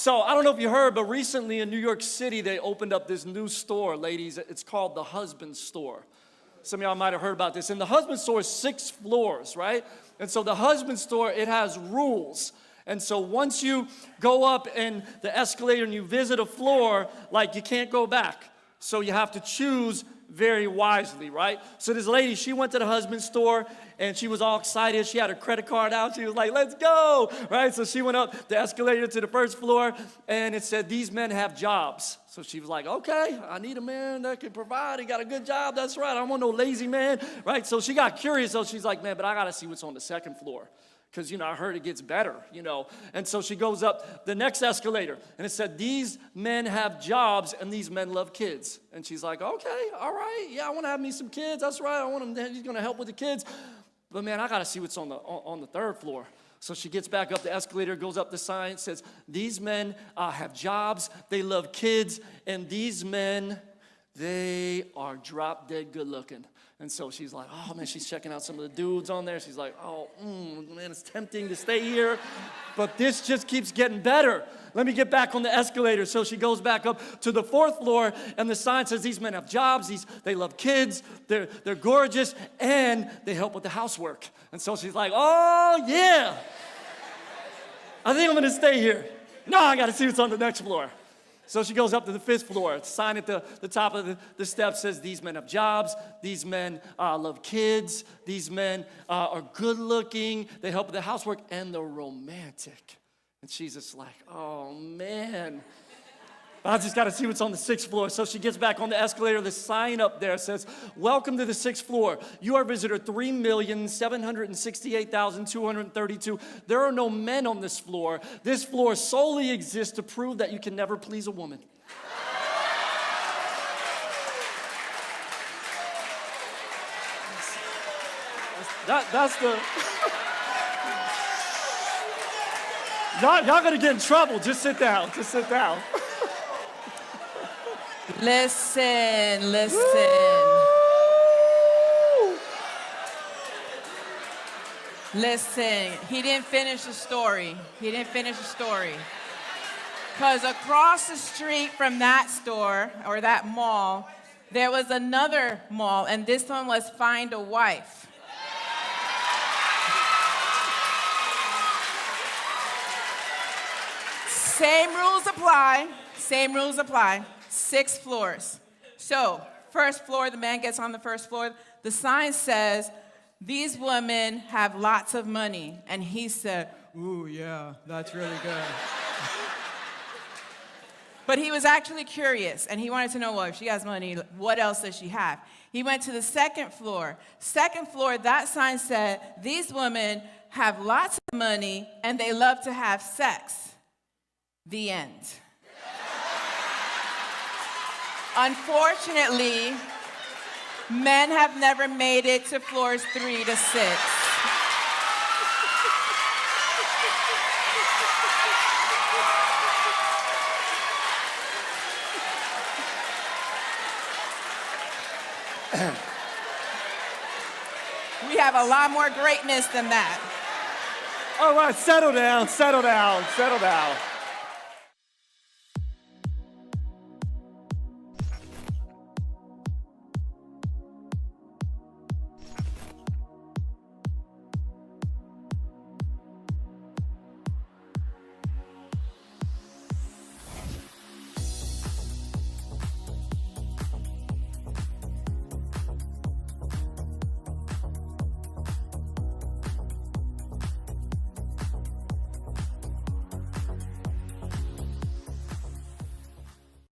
So I don't know if you heard, but recently in New York City, they opened up this new store, ladies. It's called the Husband Store. Some of y'all might have heard about this. And the Husband Store is 6 floors, right? And so the Husband Store, it has rules. And so once you go up in the escalator and you visit a floor, like you can't go back. So you have to choose very wisely, right? So this lady, she went to the Husband Store and she was all excited. She had her credit card out. She was like, let's go, right? So she went up the escalator to the first floor and it said, these men have jobs. So she was like, okay, I need a man that can provide. He got a good job. That's right. I don't want no lazy man, right? So she got curious. So she's like, man, but I got to see what's on the second floor. Because, I heard it gets better, And so she goes up the next escalator, and it said, these men have jobs, and these men love kids. And she's like, okay, all right, yeah, I want to have me some kids. That's right, I want him, he's going to help with the kids. But, man, I got to see what's on the third floor. So she gets back up the escalator, goes up the sign, says, these men have jobs, they love kids, and these men, they are drop dead good looking. And so she's like, oh, man, she's checking out some of the dudes on there. She's like, oh, man, it's tempting to stay here. But this just keeps getting better. Let me get back on the escalator. So she goes back up to the 4th floor, and the sign says these men have jobs, they love kids, they're gorgeous, and they help with the housework. And so she's like, oh, yeah. I think I'm going to stay here. No, I got to see what's on the next floor. So she goes up to the 5th floor. The sign at the top of the steps says, these men have jobs. These men love kids. These men are good looking. They help with the housework. And they're romantic. And she's just like, oh, man. I just got to see what's on the 6th floor. So she gets back on the escalator. The sign up there says, welcome to the 6th floor. You are visitor 3,768,232. There are no men on this floor. This floor solely exists to prove that you can never please a woman. That's the... Y'all gonna get in trouble. Just sit down. Just sit down. Listen. Listen, he didn't finish the story. Because across the street from that store, or that mall, there was another mall, and this one was Find a Wife. Same rules apply. 6 floors. So, 1st floor, the man gets on the 1st floor. The sign says, these women have lots of money. And he said, ooh, yeah, that's really good. But he was actually curious, and he wanted to know, well, if she has money, what else does she have? He went to the 2nd floor. 2nd floor, that sign said, these women have lots of money, and they love to have sex. The end. Unfortunately, men have never made it to floors 3 to 6. We have a lot more greatness than that. All right, settle down.